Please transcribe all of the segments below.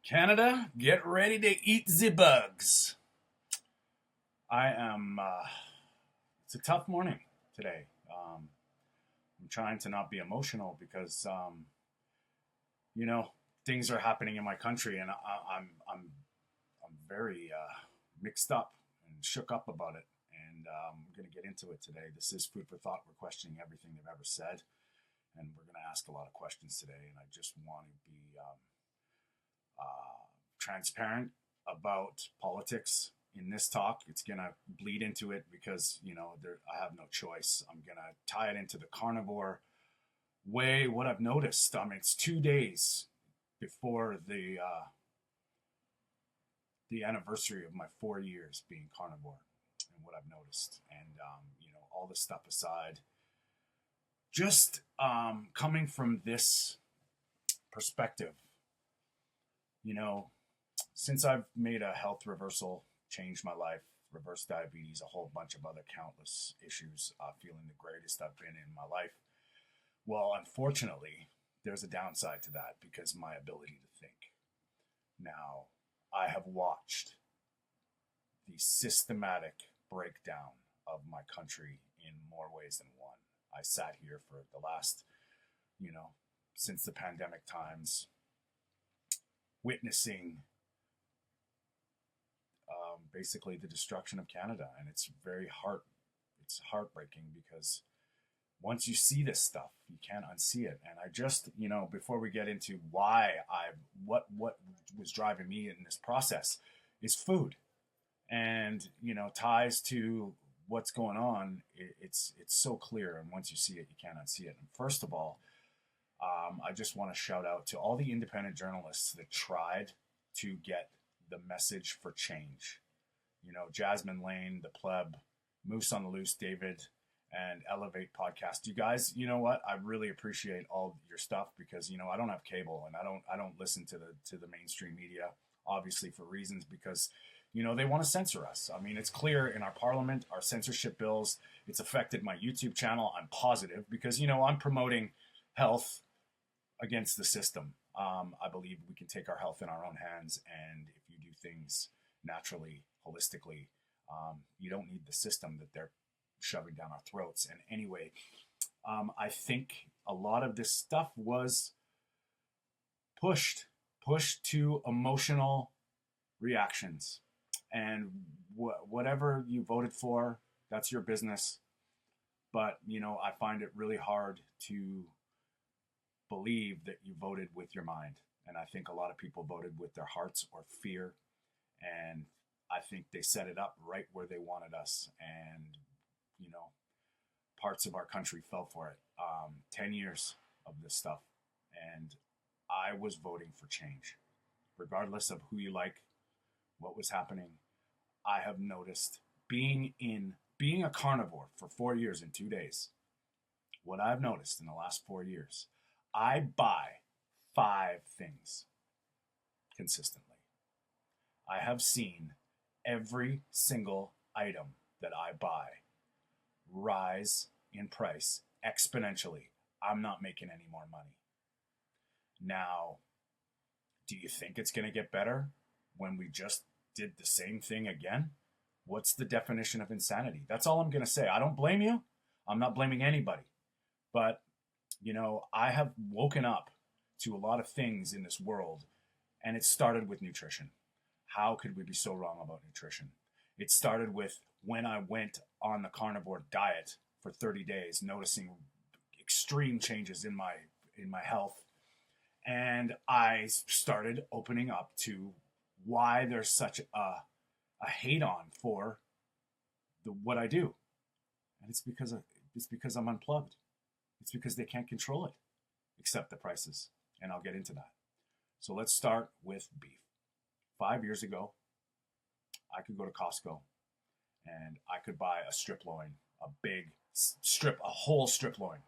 Canada, get ready to eat the bugs. It's a tough morning today. I'm trying to not be emotional because, you know, things are happening in my country and I'm very mixed up and shook up about it. And I'm going to get into it today. This is Food for Thought. We're questioning everything they've ever said. And we're going to ask a lot of questions today. And I just want to be transparent about politics in this talk. It's going to bleed into it because, I have no choice. I'm going to tie it into the carnivore way. What I've noticed, it's 2 days before the anniversary of my 4 years being carnivore, and what I've noticed. And, all this stuff aside, just coming from this perspective, since I've made a health reversal, changed my life, reversed diabetes, a whole bunch of other countless issues, feeling the greatest I've been in my life. Well, unfortunately, there's a downside to that because my ability to think. Now, I have watched the systematic breakdown of my country in more ways than one. I sat here for the last, since the pandemic times, witnessing basically the destruction of Canada. And it's it's heartbreaking because once you see this stuff, you can't unsee it. And I just, before we get into what was driving me in this process is food and, ties to what's going on. It's so clear. And once you see it, you can't unsee it. And first of all, I just want to shout out to all the independent journalists that tried to get the message for change. Jasmine Lane, The Pleb, Moose on the Loose, David, and Elevate Podcast. You guys, you know what? I really appreciate all your stuff because, I don't have cable and I don't listen to the mainstream media, obviously for reasons because, they want to censor us. It's clear in our parliament, our censorship bills, it's affected my YouTube channel. I'm positive because, I'm promoting health against the system. I believe we can take our health in our own hands, and if you do things naturally, holistically, you don't need the system that they're shoving down our throats. And anyway, I think a lot of this stuff was pushed to emotional reactions, and whatever you voted for, that's your business. But I find it really hard to believe that you voted with your mind. And I think a lot of people voted with their hearts or fear. And I think they set it up right where they wanted us. And, parts of our country fell for it. 10 years of this stuff. And I was voting for change. Regardless of who you like, what was happening, I have noticed being a carnivore for 4 years and 2 days, what I've noticed in the last 4 years, I buy 5 things consistently. I have seen every single item that I buy rise in price exponentially. I'm not making any more money. Now, do you think it's going to get better when we just did the same thing again? What's the definition of insanity? That's all I'm going to say. I don't blame you. I'm not blaming anybody. But I have woken up to a lot of things in this world, and it started with nutrition. How could we be so wrong about nutrition? It started with when I went on the carnivore diet for 30 days, noticing extreme changes in my health. And I started opening up to why there's such a hate on for what I do. And it's because I'm unplugged. It's because they can't control it, except the prices. And I'll get into that. So let's start with beef. 5 years ago, I could go to Costco and I could buy a strip loin, a big strip, a whole strip loin.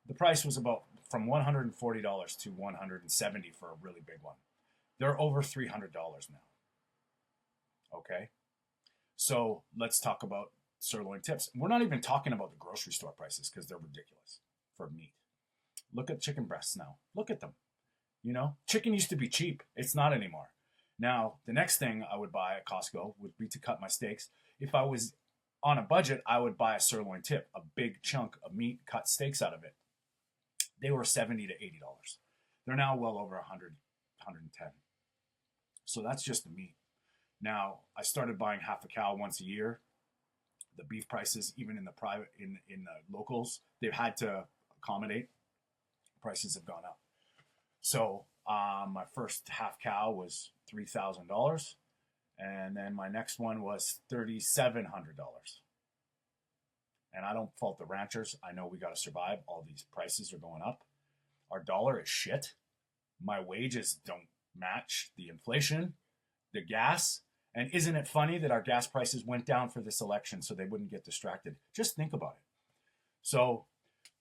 The price was about from $140 to $170 for a really big one. They're over $300 now. Okay? So let's talk about sirloin tips. We're not even talking about the grocery store prices because they're ridiculous for meat. Look at chicken breasts now. Look at them. Chicken used to be cheap. It's not anymore. Now, the next thing I would buy at Costco would be to cut my steaks. If I was on a budget, I would buy a sirloin tip, a big chunk of meat, cut steaks out of it. They were $70 to $80. They're now well over 100, 110. So that's just the meat. Now, I started buying half a cow once a year. The beef prices, even in the private, in the locals, they've had to accommodate. Prices have gone up. So my first half cow was $3,000, and then my next one was $3,700. And I don't fault the ranchers. I know we got to survive. All these prices are going up. Our dollar is shit. My wages don't match the inflation, the gas. And isn't it funny that our gas prices went down for this election so they wouldn't get distracted? Just think about it. So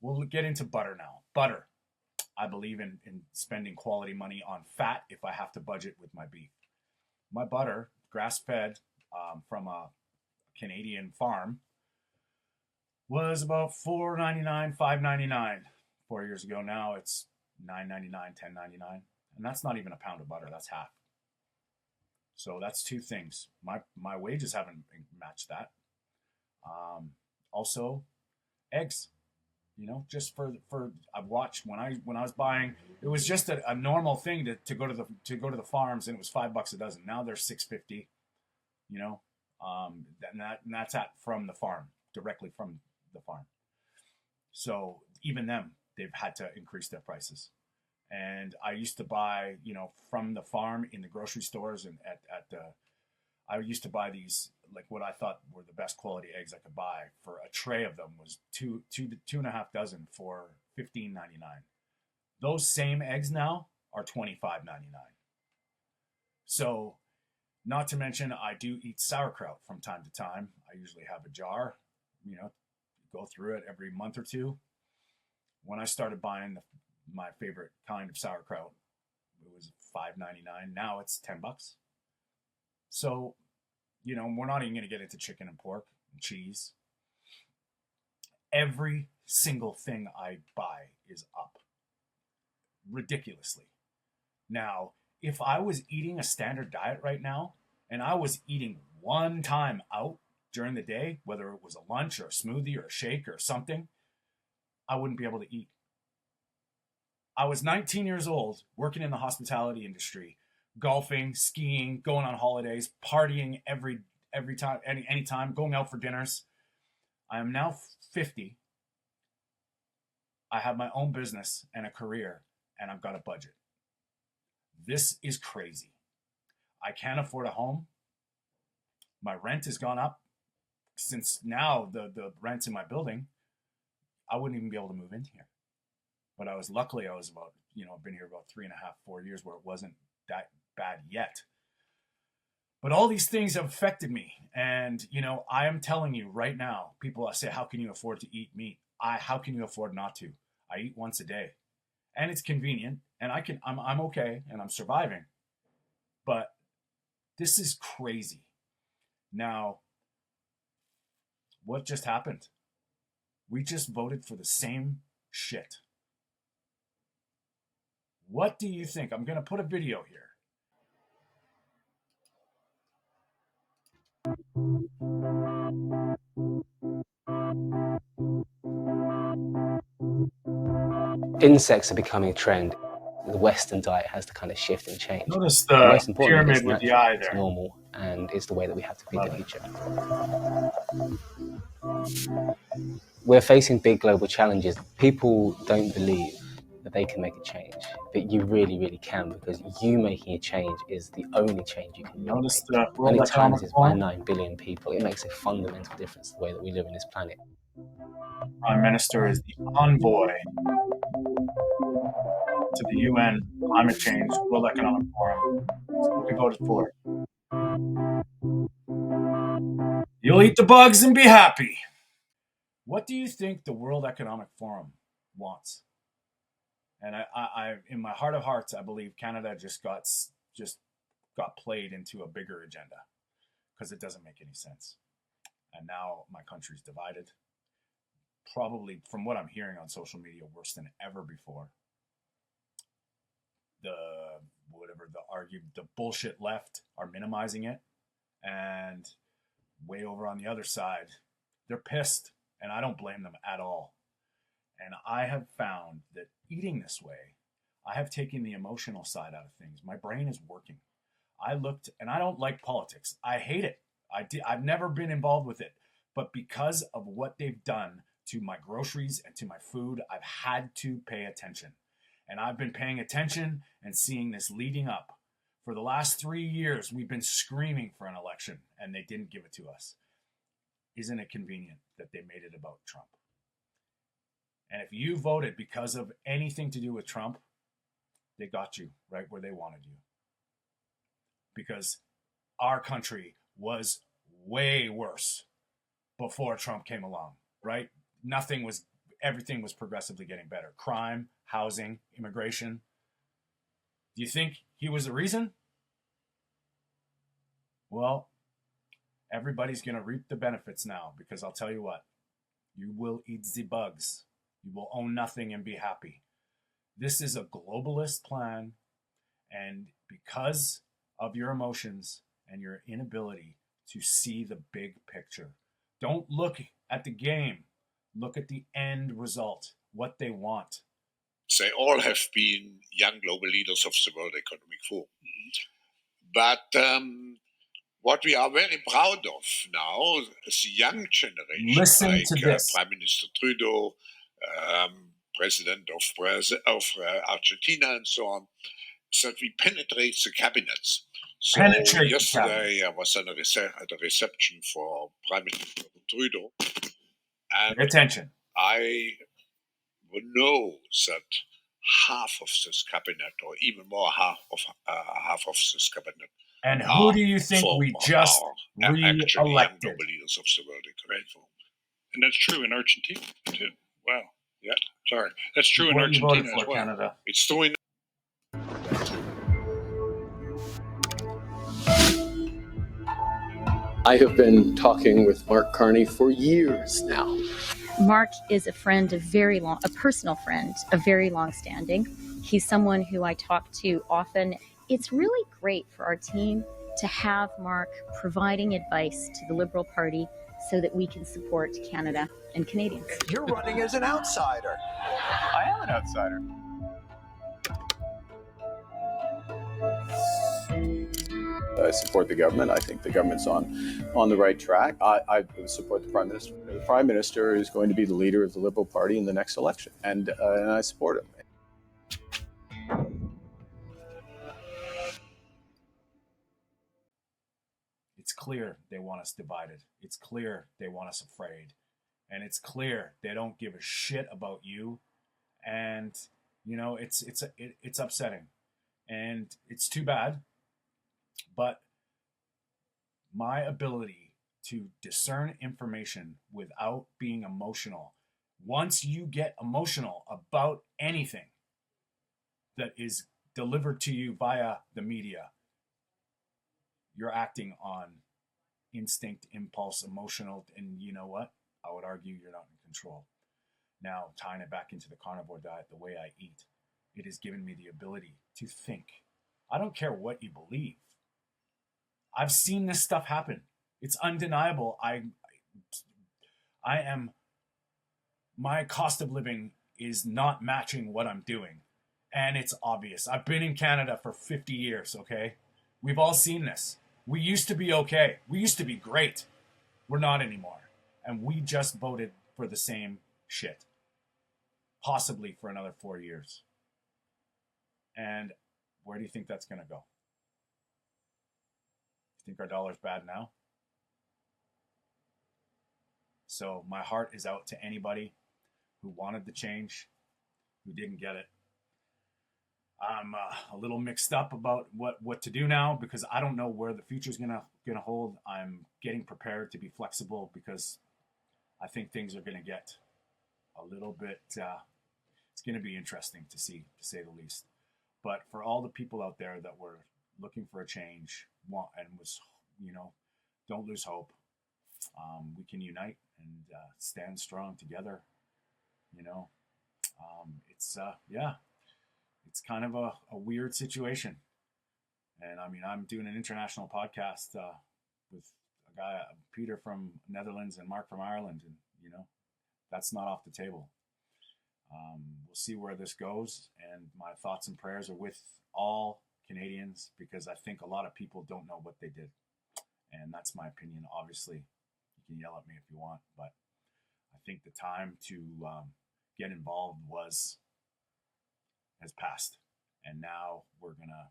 we'll get into butter now. Butter. I believe in spending quality money on fat if I have to budget with my beef. My butter, grass-fed from a Canadian farm, was about $4.99, $5.99 4 years ago. Now it's $9.99, $10.99. And that's not even a pound of butter. That's half. So that's two things. My wages haven't matched that. Also, eggs. You know, just for I've watched when I was buying, it was just a normal thing to go to the farms, and it was $5 a dozen. Now they're $6.50. You know, and that's from the farm, directly from the farm. So even them, they've had to increase their prices. And I used to buy, you know, from the farm in the grocery stores and I used to buy these, like what I thought were the best quality eggs I could buy. For a tray of them was two and a half dozen for $15.99. Those same eggs now are $25.99. So, not to mention, I do eat sauerkraut from time to time. I usually have a jar, you know, go through it every month or two. When I started buying my favorite kind of sauerkraut, it was $5.99. Now it's $10. So, you know, we're not even going to get into chicken and pork and cheese. Every single thing I buy is up ridiculously. Now, if I was eating a standard diet right now, and I was eating one time out during the day, whether it was a lunch or a smoothie or a shake or something, I wouldn't be able to eat. I was 19 years old, working in the hospitality industry, golfing, skiing, going on holidays, partying every time, any time, going out for dinners. I am now 50. I have my own business and a career, and I've got a budget. This is crazy. I can't afford a home. My rent has gone up. Since now the rent in my building, I wouldn't even be able to move in here. But I was about, you know, I've been here about 3.5, 4 years where it wasn't that bad yet. But all these things have affected me. And, you know, I am telling you right now, people say, how can you afford to eat meat? How can you afford not to? I eat once a day. And it's convenient. And I'm okay. And I'm surviving. But this is crazy. Now, what just happened? We just voted for the same shit. What do you think? I'm going to put a video here. Insects are becoming a trend. The Western diet has to kind of shift and change. Notice And the most importantly, pyramid it's with the natural, eye it's there. normal, and it's the way that we have to feed the future. We're facing big global challenges. People don't believe that they can make a change, but you really, really can, because you making a change is the only change you can really Notice make. the World And it Economic times is by Forum. 9 billion people. It makes a fundamental difference the way that we live on this planet. Prime Minister is the envoy to the UN Climate Change World Economic Forum. That's what we voted for. You'll eat the bugs and be happy. What do you think the World Economic Forum wants? And I in my heart of hearts, I believe Canada just got played into a bigger agenda because it doesn't make any sense. And now my country's divided. Probably, from what I'm hearing on social media, worse than ever before. whatever the bullshit left are minimizing it, and way over on the other side, they're pissed, and I don't blame them at all. And I have found that eating this way, I have taken the emotional side out of things. My brain is working. I looked, and I don't like politics. I hate it. I've never been involved with it. But because of what they've done to my groceries and to my food, I've had to pay attention. And I've been paying attention and seeing this leading up. For the last 3 years, we've been screaming for an election, and they didn't give it to us. Isn't it convenient that they made it about Trump? And if you voted because of anything to do with Trump, they got you right where they wanted you. Because our country was way worse before Trump came along, right? Everything was progressively getting better. Crime, housing, immigration. Do you think he was the reason? Well, everybody's going to reap the benefits now, because I'll tell you what, you will eat the bugs. You will own nothing and be happy. This is a globalist plan, and because of your emotions and your inability to see the big picture, don't look at the game. Look at the end result, what they want. They all have been young global leaders of the World Economic Forum. But what we are very proud of now is the young generation, Listen like to this. Prime Minister Trudeau, President of Argentina, and so on, is that we penetrate the cabinets. So Penetrate yesterday I was at a reception for Prime Minister Trudeau, and Pay attention. I know that half of this cabinet, or even more, half of this cabinet. And who do you think we just re-elected? Global leaders of the World Economic Forum. And that's true in Argentina too. Wow. Yeah. Sorry. That's true in What you voted Argentina for, as well. Canada? It's doing. I have been talking with Mark Carney for years now. Mark is a friend a personal friend, of very long standing. He's someone who I talk to often. It's really great for our team to have Mark providing advice to the Liberal Party so that we can support Canada and Canadians. You're running as an outsider. I am an outsider. I support the government. I think the government's on the right track. I support the Prime Minister. The Prime Minister is going to be the leader of the Liberal Party in the next election, and I support him. It's clear they want us divided. It's clear they want us afraid. And it's clear they don't give a shit about you. And, you know, it's upsetting. And it's too bad. But my ability to discern information without being emotional, once you get emotional about anything that is delivered to you via the media, you're acting on instinct, impulse, emotional, and you know what? I would argue you're not in control. Now, tying it back into the carnivore diet, the way I eat, it has given me the ability to think. I don't care what you believe. I've seen this stuff happen. It's undeniable. My cost of living is not matching what I'm doing. And it's obvious. I've been in Canada for 50 years, okay? We've all seen this. We used to be okay. We used to be great. We're not anymore. And we just voted for the same shit. Possibly for another 4 years. And where do you think that's going to go? You think our dollar's bad now? So my heart is out to anybody who wanted the change, who didn't get it. I'm a little mixed up about what to do now, because I don't know where the future is gonna hold. I'm getting prepared to be flexible, because I think things are gonna get a little bit. It's gonna be interesting to see, to say the least. But for all the people out there that were looking for a change, don't lose hope. We can unite and stand strong together. It's kind of a weird situation. And I mean, I'm doing an international podcast with a guy, Peter from Netherlands and Mark from Ireland, and you know, that's not off the table. We'll see where this goes, and my thoughts and prayers are with all Canadians, because I think a lot of people don't know what they did, and that's my opinion. Obviously, you can yell at me if you want, but I think the time to get involved has passed, and now we're gonna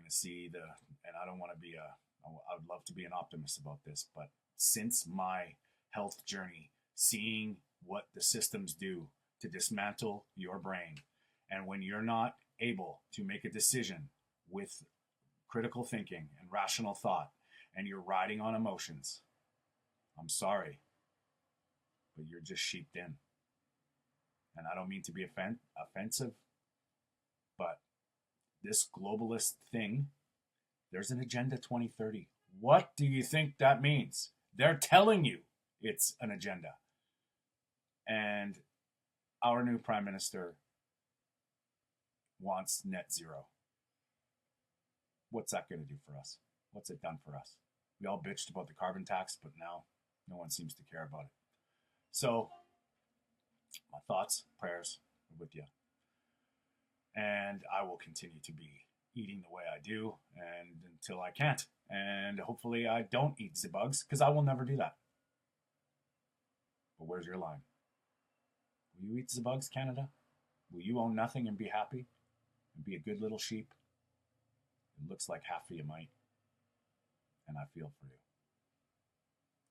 see and I don't want to be I would love to be an optimist about this, but since my health journey, seeing what the systems do to dismantle your brain, and when you're not able to make a decision with critical thinking and rational thought, and you're riding on emotions, I'm sorry, but you're just sheeped in. And I don't mean to be offensive, but this globalist thing, there's an Agenda 2030. What do you think that means? They're telling you it's an agenda. And our new prime minister wants net zero. What's that going to do for us? What's it done for us? We all bitched about the carbon tax, but now no one seems to care about it. So my thoughts, prayers are with you. And I will continue to be eating the way I do, and until I can't. And hopefully I don't eat the bugs, because I will never do that. But where's your line? Will you eat the bugs, Canada? Will you own nothing and be happy and be a good little sheep? It looks like half of you might, and I feel for you.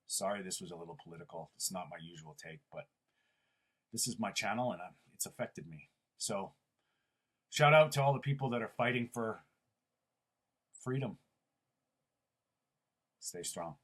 Sorry this was a little political. It's not my usual take, but this is my channel, and it's affected me. So shout out to all the people that are fighting for freedom. Stay strong.